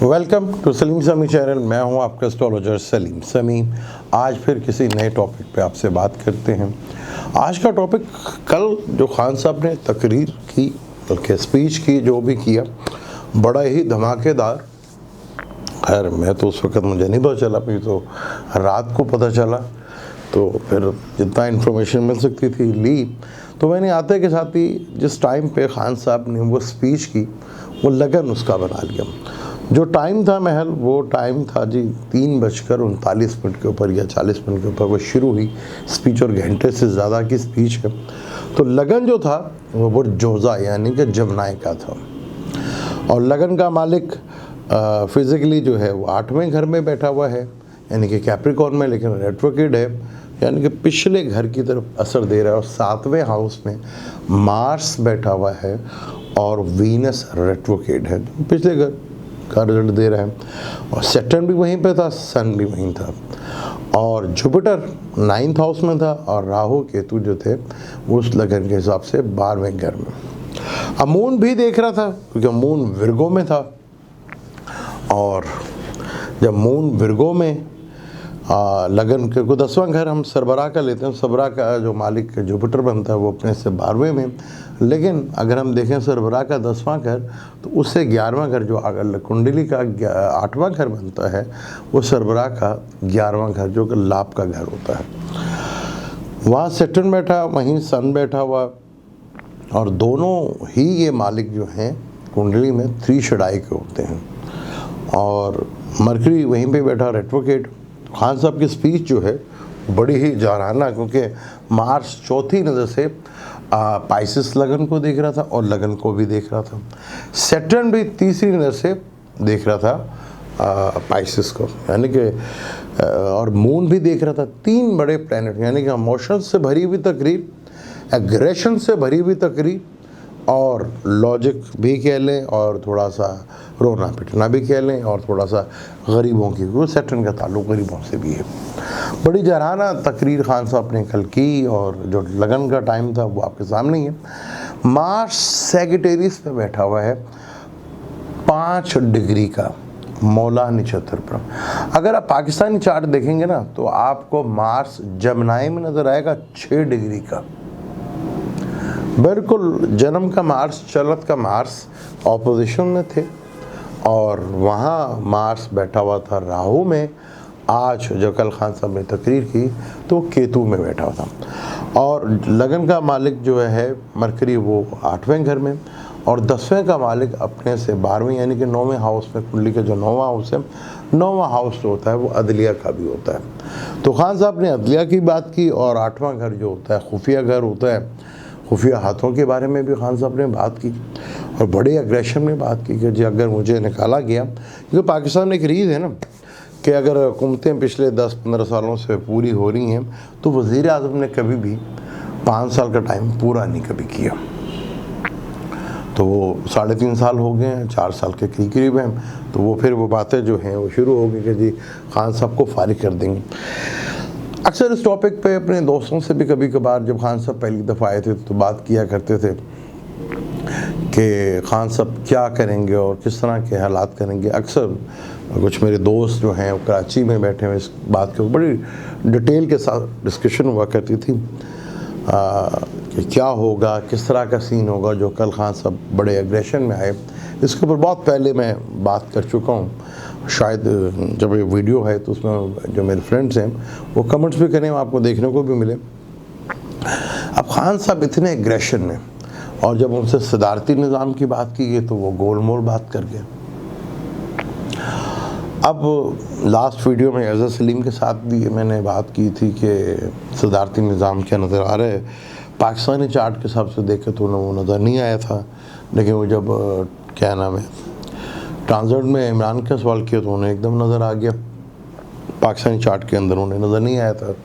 Welcome to Salim समी channel. मैं हूं आपका एस्ट्रोलॉजर सलीम समी। आज फिर किसी नए टॉपिक पे आपसे बात करते हैं। आज का टॉपिक, कल जो खान साहब ने तकरीर की, बल्कि स्पीच की, जो भी किया, बड़ा ही धमाकेदार। खैर मैं तो उस वक्त मुझे नहीं पता चला, मुझे तो रात को पता चला, तो फिर जितना इन्फॉर्मेशन मिल सकती थी ली। तो मैंने आते के साथ ही जिस टाइम पे खान साहब ने वो स्पीच की, वो लगन उसका बना लिया। जो टाइम था महल, वो टाइम था जी 3:39 के ऊपर या 40 मिनट के ऊपर वो शुरू हुई स्पीच, और घंटे से ज़्यादा की स्पीच है। तो लगन जो था वो जोज़ा यानी कि जमनाई का था, और लगन का मालिक फिज़िकली जो है वो 8वें घर में बैठा हुआ है, यानी कि कैप्रिकॉर्न में, लेकिन रेट्रोग्रेड है, यानी कि पिछले घर की तरफ असर दे रहा है। और 7वें हाउस में मार्स बैठा हुआ है और वीनस रेट्रोग्रेड है, पिछले घर का रिजल्ट दे रहा है। और सैटर्न भी वहीं पे था, सन भी वहीं था, और जुपिटर 9th हाउस में था, और राहु केतु जो थे वो उस लगन के हिसाब से 12वें घर में। अब मून भी देख रहा था, क्योंकि मून विर्गो में था, और जब मून विर्गो में लगन के को 10वां घर हम सरबराह का लेते हैं। सरबराह का जो मालिक जुपिटर बनता है वो अपने से 12वें में, लेकिन अगर हम देखें सरबराह का 10वां घर, तो उससे 11वां घर जो अगर कुंडली का 8वां घर बनता है, वो सरबराह का 11वां घर जो कि लाभ का घर होता है। वहाँ सैटर्न बैठा, वहीं सन बैठा हुआ, और दोनों ही ये मालिक जो हैं कुंडली में 3 शडाई के होते हैं, और मरकरी वहीं पे बैठा रेट्रोग्रेड। खान साहब की स्पीच जो है बड़ी ही जाराना, क्योंकि मार्स चौथी नज़र से पाइसिस लगन को देख रहा था और लगन को भी देख रहा था। सैटर्न भी तीसरी नज़र से देख रहा था पाइसिस को, यानी कि और मून भी देख रहा था। 3 बड़े प्लैनेट, यानी कि इमोशन से भरी हुई तकरीर, एग्रेशन से भरी हुई तकरीर, और लॉजिक भी कह लें, और थोड़ा सा रोना पिटना भी कह लें, और थोड़ा सा गरीबों की, वो सैटर्न का ताल्लुक गरीबों से भी है। बड़ी जराना तकरीर खान साहब ने कल की, और जो लगन का टाइम था वो आपके सामने ही है। मार्स सैजिटेरियस पे बैठा हुआ है 5 डिग्री का, मौला नक्षत्र पर। अगर आप पाकिस्तानी चार्ट देखेंगे ना, तो आपको मार्स जमनाई में नज़र आएगा 6 डिग्री का, बिल्कुल जन्म का मार्स, चलत का मार्स ऑपोजिशन में थे, और वहाँ मार्स बैठा हुआ था राहु में। आज जो कल खान साहब ने तकरीर की तो केतु में बैठा हुआ था, और लगन का मालिक जो है मरकरी, वो 8वें घर में, और 10वें का मालिक अपने से 12वें, यानी कि 9वें हाउस में। कुंडली का जो 9वां हाउस है, 9वां हाउस जो होता है वो अदलिया का भी होता है। तो खान साहब ने अदलिया की बात की, और 8वां घर जो होता है खुफिया घर होता है, खुफिया हाथों के बारे में भी खान साहब ने बात की, और बड़े अग्रेशन में बात की कि जी अगर मुझे निकाला गया, क्योंकि पाकिस्तान में एक रीत है ना कि अगर हुकूमतें पिछले 10-15 सालों से पूरी हो रही हैं, तो वज़ीर आज़म ने कभी भी 5 साल का टाइम पूरा नहीं कभी किया। तो वो 3.5 साल हो गए हैं, 4 साल के करीब हैं, तो वो फिर वो बातें जो हैं वो शुरू हो गई कि जी खान साहब को फारिग कर देंगे। अक्सर इस टॉपिक पे अपने दोस्तों से भी कभी कभार, जब खान साहब पहली दफ़ा आए थे तो बात किया करते थे कि खान साहब क्या करेंगे और किस तरह के हालात करेंगे। अक्सर कुछ मेरे दोस्त जो हैं वो कराची में बैठे हुए, इस बात के बड़ी डिटेल के साथ डिस्कशन हुआ करती थी कि क्या होगा, किस तरह का सीन होगा। जो कल खान साहब बड़े एग्रेशन में आए, इसके ऊपर बहुत पहले मैं बात कर चुका हूँ। शायद जब ये वीडियो है तो उसमें जो मेरे फ्रेंड्स हैं वो कमेंट्स भी करें, आपको देखने को भी मिले। अब खान साहब इतने एग्रेशन में, और जब उनसे सदारती निज़ाम की बात की गई तो वो गोलमोल बात कर गए। अब लास्ट वीडियो में एज़र सलीम के साथ भी मैंने बात की थी कि सदारती निज़ाम क्या नज़र आ रहा है। पाकिस्तानी चार्ट के हिसाब से देखे तो उन्हें वो नज़र नहीं आया था, लेकिन वो जब क्या नाम है ट्रांसलेट में इमरान का सवाल किया तो उन्हें एकदम नज़र आ गया। पाकिस्तानी चार्ट के अंदर उन्हें नज़र नहीं आया था।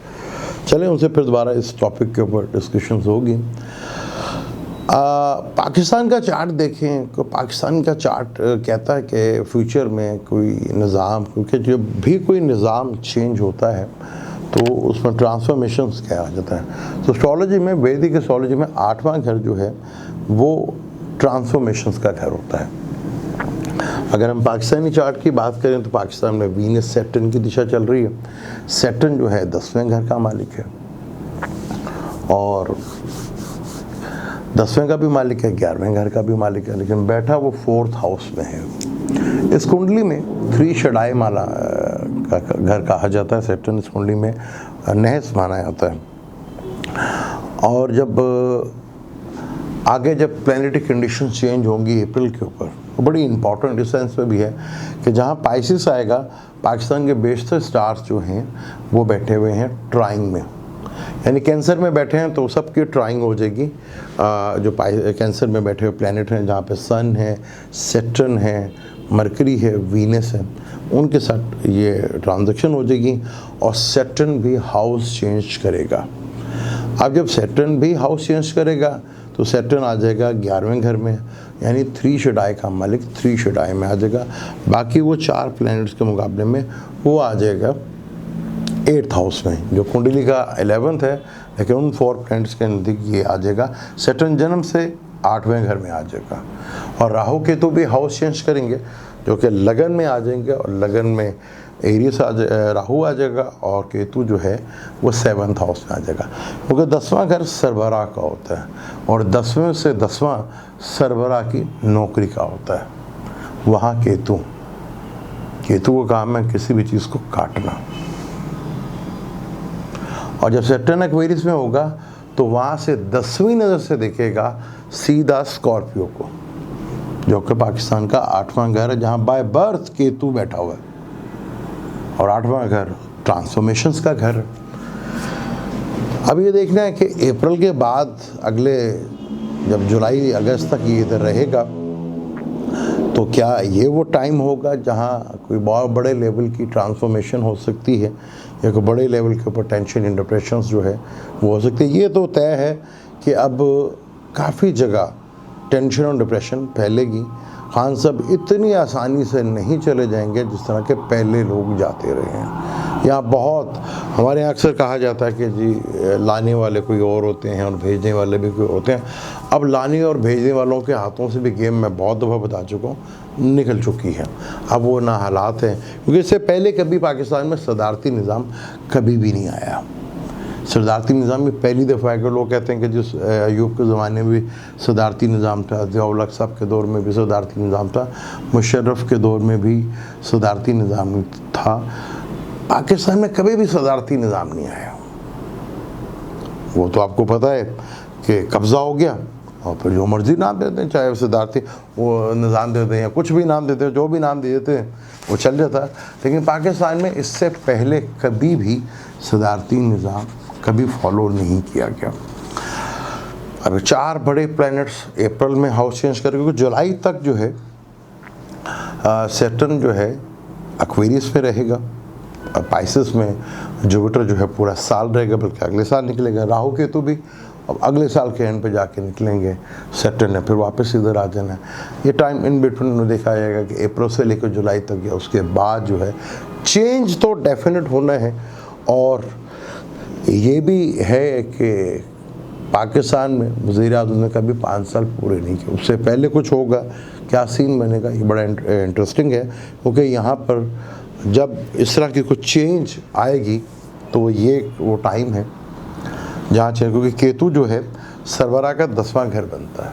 चलें उनसे फिर दोबारा इस टॉपिक के ऊपर डिस्कशंस होगी। पाकिस्तान का चार्ट देखें तो पाकिस्तान का चार्ट कहता है कि फ्यूचर में कोई निज़ाम, क्योंकि जब भी कोई निज़ाम चेंज होता है तो उसमें ट्रांसफॉर्मेशंस क्या आ जाता है। तो एस्ट्रोलॉजी में, वैदिक एस्ट्रोलॉजी में 8वां घर जो है वो ट्रांसफॉर्मेशंस का घर होता है। अगर हम पाकिस्तानी चार्ट की बात करें तो पाकिस्तान में वीनस सैटर्न की दिशा चल रही है। सैटर्न जो है 10वें घर का मालिक है और 10वें का भी मालिक है, 11वें घर का भी मालिक है, लेकिन बैठा वो 4th हाउस में है। इस कुंडली में 3 शडाई माला का घर कहा जाता है। सैटर्न इस कुंडली में नहस माना जाता है। और जब आगे जब प्लैनेटरी कंडीशन चेंज होंगी अप्रैल के ऊपर, तो बड़ी इंपॉर्टेंट इस सेंस में भी है कि जहाँ पाइसिस आएगा, पाकिस्तान के बेशतर स्टार्स जो हैं वो बैठे हुए हैं ट्राइंग में, यानी कैंसर में बैठे हैं तो सबकी ट्राइंग हो जाएगी। जो कैंसर में बैठे हुए प्लैनेट हैं जहाँ पे सन है, सैटर्न है, मरकरी है, वीनस है, उनके साथ ये ट्रांजैक्शन हो जाएगी और सैटर्न भी हाउस चेंज करेगा। अब जब सैटर्न भी हाउस चेंज करेगा तो सैटर्न आ जाएगा 11वें घर में, यानी 3 शडाई का मालिक 3 शडाई में आ जाएगा। बाकी वो 4 प्लैनेट्स के मुकाबले में वो आ जाएगा 8th हाउस में, जो कुंडली का 11th है, लेकिन उन 4 प्लैनेट्स के नज़दीक ये आ जाएगा। सैटर्न जन्म से 8वें घर में आ जाएगा और राहु केतु भी हाउस चेंज करेंगे, जो कि लगन में आ जाएंगे और लगन में एरियस राहु आ जाएगा और केतु जो है वो 7th हाउस में आ जाएगा, क्योंकि 10वां घर सरबराह का होता है और 10वें से 10वां सरबराह की नौकरी का होता है। वहाँ केतु का काम है किसी भी चीज़ को काटना। और जब सैटर्न एक्वेरियस में होगा तो वहाँ से 10वीं नज़र से देखेगा सीधा स्कॉर्पियो को, जो कि पाकिस्तान का 8वां घर है, जहाँ बाय बर्थ केतु बैठा हुआ है। और 8वां घर ट्रांसफॉर्मेशंस का घर है। अब ये देखना है कि अप्रैल के बाद अगले जब जुलाई अगस्त तक ये इधर रहेगा तो क्या ये वो टाइम होगा जहाँ कोई बहुत बड़े लेवल की ट्रांसफॉर्मेशन हो सकती है या कोई बड़े लेवल के ऊपर टेंशन एंड डिप्रेशंस जो है वो हो सकती है। ये तो तय है कि अब काफ़ी जगह टेंशन और डिप्रेशन फैलेगी। खान साहब इतनी आसानी से नहीं चले जाएंगे जिस तरह के पहले लोग जाते रहे हैं। यहाँ बहुत हमारे यहाँ अक्सर कहा जाता है कि जी लाने वाले कोई और होते हैं और भेजने वाले भी कोई होते हैं। अब लाने और भेजने वालों के हाथों से भी गेम मैं बहुत दफ़ा बता चुका हूँ निकल चुकी है। अब वो ना हालात हैं, क्योंकि इससे पहले कभी पाकिस्तान में सदारती निज़ाम कभी भी नहीं आया। सदारती निज़ाम में पहली दफ़ा है कि लोग कहते हैं कि जिस अयूब के ज़माने में भी सदारती निज़ाम था, ज़िया-उल हक साहब के दौर में भी सदारती निज़ाम था, मुशर्रफ के दौर में भी सदारती निज़ाम था। पाकिस्तान में कभी भी सदारती निज़ाम नहीं आया। वो तो आपको पता है कि कब्ज़ा हो गया और फिर जो मर्ज़ी नाम देते हैं, चाहे सदारती वो निज़ाम देते हैं या कुछ भी नाम देते हैं, जो भी नाम दे देते हैं वो चल जाता है। लेकिन पाकिस्तान में इससे पहले कभी भी सदारती निज़ाम कभी फॉलो नहीं किया गया। अब 4 बड़े प्लैनेट्स अप्रैल में हाउस चेंज करेंगे, क्योंकि जुलाई तक जो है सैटर्न जो है एक्वेरियस में रहेगा, पाइसेस में जुपिटर जो है पूरा साल रहेगा, बल्कि अगले साल निकलेगा। राहु केतु भी अब अगले साल के एंड पे जाके निकलेंगे। सैटर्न है फिर वापस इधर आ जाना है। ये टाइम इन बिटवीन देखा जाएगा कि अप्रैल से लेकर जुलाई तक या उसके बाद जो है चेंज तो डेफिनेट होना है। और ये भी है कि पाकिस्तान में वज़ीर-ए-आज़म ने कभी 5 साल पूरे नहीं किए, उससे पहले कुछ होगा, क्या सीन बनेगा, ये बड़ा इंटरेस्टिंग है। क्योंकि यहाँ पर जब इस तरह की कुछ चेंज आएगी तो ये वो टाइम है जहाँ चेंज, क्योंकि केतु जो है सरबराह का 10वां घर बनता है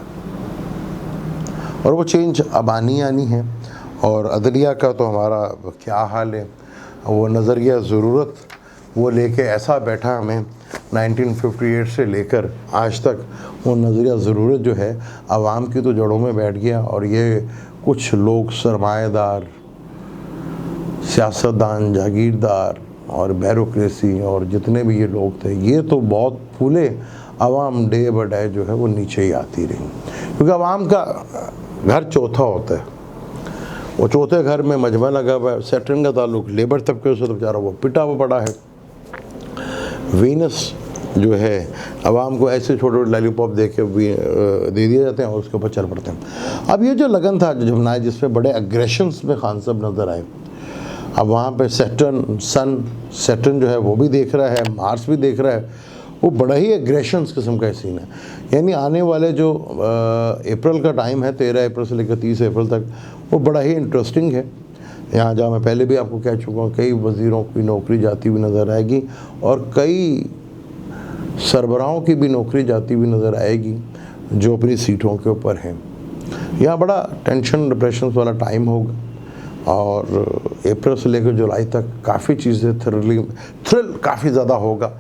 और वो चेंज अब आनी है। और अदलिया का तो हमारा क्या हाल है, वो नज़रिया ज़रूरत वो लेके ऐसा बैठा हमें 1958 से लेकर आज तक, वो नज़रिया ज़रूरत जो है आवाम की तो जड़ों में बैठ गया। और ये कुछ लोग सरमाएदार, सियासतदान, जागीरदार और ब्यूरोक्रेसी और जितने भी ये लोग थे, ये तो बहुत फूले, आवाम डे बाय डे जो है वो नीचे ही आती रही। क्योंकि आवाम का घर चौथा होता है, वो चौथे घर में मजमा लगा हुआ है। सैटर्न का ताल्लुक लेबर तबके से तो बेचारा वो पिटा हुआ पड़ा है। वीनस जो है आवाम को ऐसे छोटे छोटे लॉलीपॉप दे दिए जाते हैं और उसके ऊपर चल पड़ते हैं। अब ये जो लगन था जो जमुना जिसमें बड़े अग्रेशंस में खान साहब नज़र आए, अब वहाँ पे सैटर्न जो है वो भी देख रहा है, मार्स भी देख रहा है, वो बड़ा ही एग्रेशंस किस्म का सीन है। यानी आने वाले जो अप्रैल का टाइम है, 13 अप्रैल से लेकर 30 अप्रैल तक, वो बड़ा ही इंटरेस्टिंग है। यहाँ जहाँ मैं पहले भी आपको कह चुका हूँ, कई वज़ीरों की नौकरी जाती हुई नज़र आएगी और कई सरबराहों की भी नौकरी जाती हुई नज़र आएगी जो अपनी सीटों के ऊपर हैं। यहाँ बड़ा टेंशन डिप्रेशन वाला टाइम होगा और अप्रैल से लेकर जुलाई तक काफ़ी चीज़ें थ्रिल काफ़ी ज़्यादा होगा।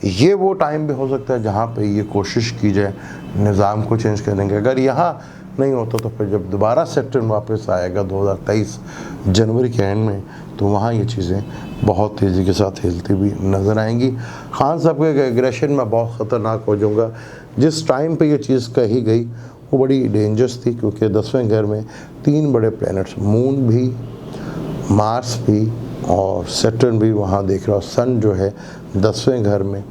ये वो टाइम भी हो सकता है जहाँ पे ये कोशिश की जाए निज़ाम को चेंज करने के। अगर यहाँ नहीं होता तो फिर जब दोबारा सेक्टर वापस आएगा 2023 जनवरी के एंड में, तो वहाँ ये चीज़ें बहुत तेज़ी के साथ हिलती हुई नज़र आएंगी। खान साहब के एग्रेशन में बहुत ख़तरनाक हो जाऊँगा। जिस टाइम पे ये चीज़ कही गई वो बड़ी डेंजरस थी, क्योंकि 10वें घर में 3 बड़े प्लैनेट्स, मून भी, मार्स भी और सैटर्न भी वहाँ देख रहा हूँ। सन जो है 10वें घर में,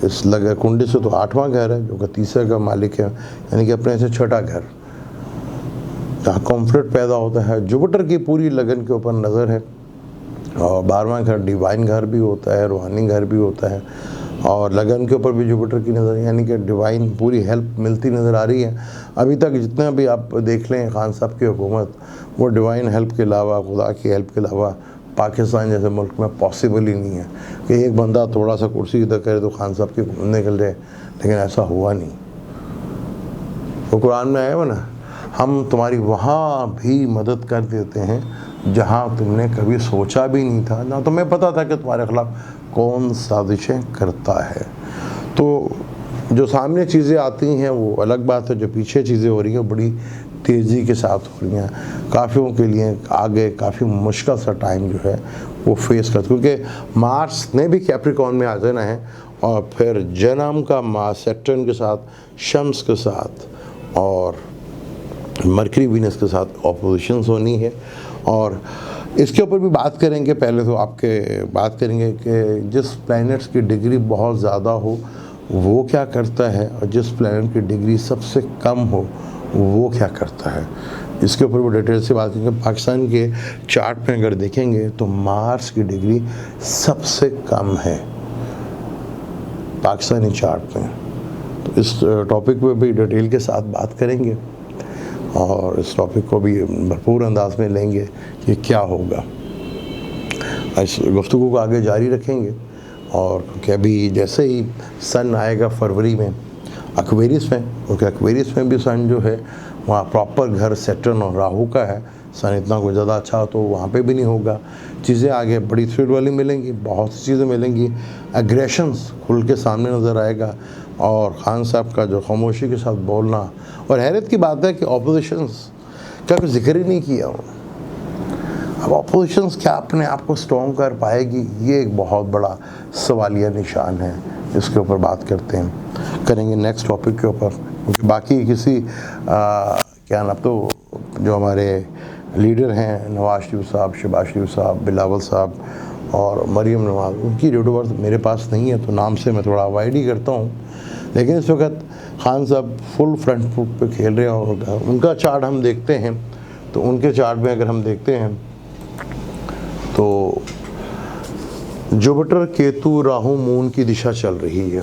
इस लगे कुंडली से तो 8वां घर है जो कि तीसरे का मालिक है, यानी कि अपने से छठा घर जहाँ कॉन्फ्लिक्ट पैदा होता है। जुपिटर की पूरी लगन के ऊपर नज़र है और 12वां घर डिवाइन घर भी होता है, रूहानी घर भी होता है और लगन के ऊपर भी जुपिटर की नज़र, यानी कि डिवाइन पूरी हेल्प मिलती नज़र आ रही है। अभी तक जितना भी आप देख लें खान साहब की हुकूमत, वो डिवाइन हेल्प के अलावा, खुदा की हेल्प के अलावा पाकिस्तान जैसे मुल्क में पॉसिबल ही नहीं है कि एक बंदा थोड़ा सा कुर्सी इधर करे तो खान साहब की निकल जाए, लेकिन ऐसा हुआ नहीं। वो कुरान में आया हुआ ना, हम तुम्हारी वहाँ भी मदद कर देते हैं जहाँ तुमने कभी सोचा भी नहीं था, ना तुम्हें पता था कि तुम्हारे खिलाफ कौन साजिशें करता है। तो जो सामने चीज़ें आती हैं वो अलग बात है, जो पीछे चीज़ें हो रही हैं बड़ी तेज़ी के साथ हो रही हैं। काफ़ियों के लिए आगे काफ़ी मुश्किल सा टाइम जो है वो फेस कर, क्योंकि मार्स ने भी कैप्रिकॉर्न में आ जाना है और फिर जन्म का मास सैटर्न के साथ, शम्स के साथ और मरकरी वीनस के साथ ऑपोजिशंस होनी है। और इसके ऊपर भी बात करेंगे। पहले तो आपके बात करेंगे कि जिस प्लैनेट्स की डिग्री बहुत ज़्यादा हो वो क्या करता है और जिस प्लैनेट की डिग्री सबसे कम हो वो क्या करता है। इसके ऊपर भी डिटेल से बात करेंगे। पाकिस्तान के चार्ट में अगर देखेंगे तो मार्स की डिग्री सबसे कम है पाकिस्तानी चार्ट में। तो इस टॉपिक पे भी डिटेल के साथ बात करेंगे और इस टॉपिक को भी भरपूर अंदाज में लेंगे कि क्या होगा। इस गुफ्तगू को आगे जारी रखेंगे और क्योंकि अभी जैसे ही सन आएगा फरवरी में एक्वेरियस में, क्योंकि एक्वेरियस में भी सन जो है वहाँ प्रॉपर घर सैटर्न और राहु का है। सन इतना कोई ज़्यादा अच्छा तो वहाँ पे भी नहीं होगा। चीज़ें आगे बड़ी थ्रिल वाली मिलेंगी, बहुत सी चीज़ें मिलेंगी। एग्रेशंस खुल के सामने नज़र आएगा और खान साहब का जो खामोशी के साथ बोलना, और हैरत की बात है कि ऑपोजिशंस का कोई जिक्र ही नहीं किया। अब ऑपोजिशंस क्या अपने आप को स्ट्रॉन्ग कर पाएगी, ये एक बहुत बड़ा सवालिया निशान है। इसके ऊपर बात करेंगे नेक्स्ट टॉपिक के ऊपर, क्योंकि बाकी किसी क्या नाम, तो जो हमारे लीडर हैं नवाज शरीफ साहब, शहबाज शरीफ साहब, बिलावल साहब और मरीम नवाज, उनकी डेट ऑफ बर्थ मेरे पास नहीं है तो नाम से मैं थोड़ा अवॉइड ही करता हूँ। लेकिन इस वक्त खान साहब फुल फ्रंट फुट पे खेल रहे हैं और उनका चार्ट हम देखते हैं तो उनके चार्ट में अगर हम देखते हैं तो जुपिटर, केतु, राहु, मून की दिशा चल रही है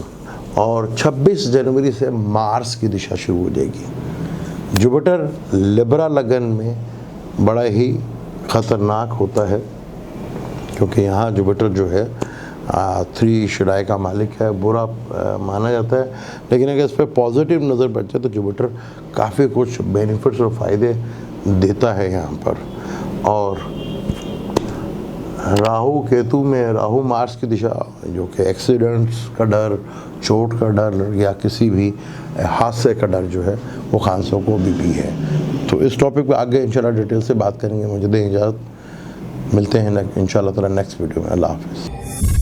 और 26 जनवरी से मार्स की दिशा शुरू हो जाएगी। जुपिटर लिब्रा लगन में बड़ा ही ख़तरनाक होता है, क्योंकि यहाँ जुपिटर जो है 3 शराय का मालिक है, बुरा माना जाता है। लेकिन अगर इस पर पॉजिटिव नज़र पड़ जाए तो जुपिटर काफ़ी कुछ बेनिफिट्स और फ़ायदे देता है यहाँ पर। और राहु केतु में, राहु मार्स की दिशा जो कि एक्सीडेंट्स का डर, चोट का डर या किसी भी हादसे का डर जो है वो खान साहब को भी है। तो इस टॉपिक पे आगे इंशाल्लाह डिटेल से बात करेंगे। मुझे दें इजाज़त, मिलते हैं इंशाल्लाह ताला नेक्स्ट वीडियो में। अल्लाह हाफ़िज़।